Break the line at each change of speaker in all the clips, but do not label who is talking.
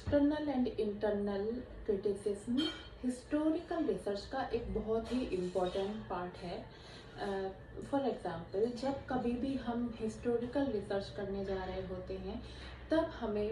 External and internal criticism historical research का एक बहुत ही इम्पोर्टेंट पार्ट है। फॉर एग्ज़ाम्पल, जब कभी भी हम हिस्टोरिकल रिसर्च करने जा रहे होते हैं तब हमें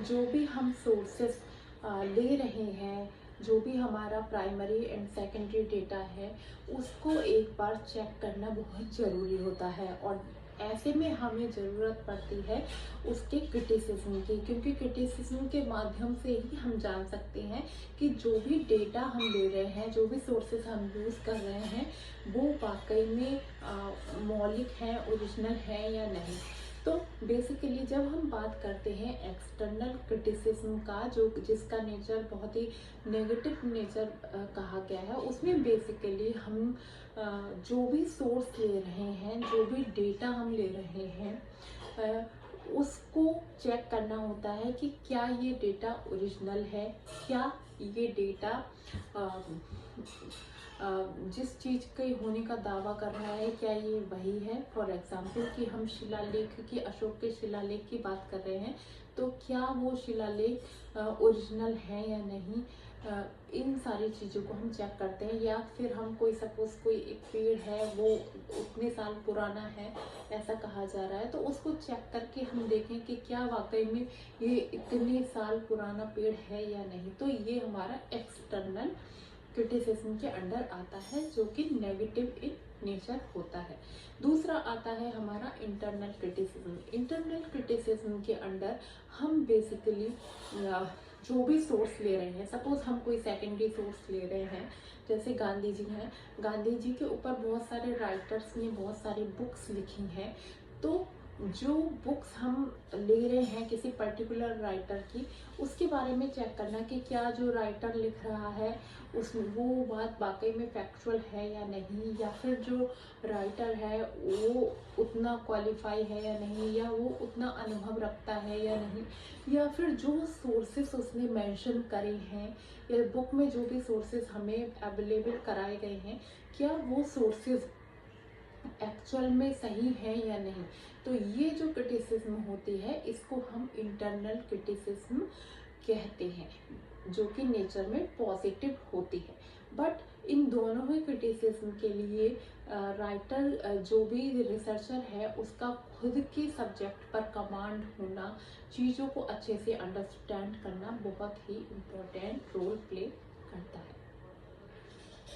जो भी हम सोर्सेस ले रहे हैं, जो भी हमारा प्राइमरी एंड सेकेंडरी डेटा है, उसको एक बार चेक करना बहुत ज़रूरी होता है। और ऐसे में हमें ज़रूरत पड़ती है उसके क्रिटिसिज्म की, क्योंकि क्रिटिसिज्म के माध्यम से ही हम जान सकते हैं कि जो भी डेटा हम ले रहे हैं, जो भी सोर्सेज हम यूज़ कर रहे हैं, वो वाकई में मौलिक हैं, ओरिजिनल हैं या नहीं। तो बेसिकली जब हम बात करते हैं एक्सटर्नल क्रिटिसिज्म का, जो जिसका नेचर बहुत ही नेगेटिव नेचर कहा गया है, उसमें बेसिकली हम जो भी सोर्स ले रहे हैं, जो भी डेटा हम ले रहे हैं, उसको चेक करना होता है कि क्या ये डेटा ओरिजिनल है, क्या ये डेटा जिस चीज़ के होने का दावा कर रहा है, क्या ये वही है। फॉर एग्जाम्पल कि हम शिलालेख की, अशोक के शिलालेख की बात कर रहे हैं, तो क्या वो शिलालेख ओरिजिनल है या नहीं। इन सारी चीज़ों को हम चेक करते हैं। या फिर हम सपोज कोई एक पेड़ है, वो उतने साल पुराना है ऐसा कहा जा रहा है, तो उसको चेक करके हम देखें कि क्या वाकई में ये इतने साल पुराना पेड़ है या नहीं। तो ये हमारा एक्सटर्नल क्रिटिसिज्म के अंडर आता है, जो कि नेगेटिव इन नेचर होता है। दूसरा आता है हमारा इंटरनल क्रिटिसिज्म। इंटरनल क्रिटिसिज्म के अंडर हम बेसिकली जो भी सोर्स ले रहे हैं, सपोज हम कोई सेकेंडरी सोर्स ले रहे हैं, जैसे गांधी जी हैं, गांधी जी के ऊपर बहुत सारे राइटर्स ने बहुत सारी बुक्स लिखी हैं। तो जो बुक्स हम ले रहे हैं किसी पर्टिकुलर राइटर की, उसके बारे में चेक करना कि क्या जो राइटर लिख रहा है वो बात वाकई में फैक्चुअल है या नहीं, या फिर जो राइटर है वो उतना क्वालिफाई है या नहीं, या वो उतना अनुभव रखता है या नहीं, या फिर जो सोर्सेस उसने मेंशन करे हैं, या बुक में जो भी सोर्सेस हमें अवेलेबल कराए गए हैं, क्या वो सोर्सेस एक्चुअल में सही है या नहीं। तो ये जो क्रिटिसिज्म होती है, इसको हम इंटरनल क्रिटिसिज्म कहते हैं, जो कि नेचर में पॉजिटिव होती है। बट इन दोनों ही क्रिटिसिज्म के लिए राइटर, जो भी रिसर्चर है, उसका खुद के सब्जेक्ट पर कमांड होना, चीज़ों को अच्छे से अंडरस्टैंड करना बहुत ही इम्पोर्टेंट रोल प्ले करता है।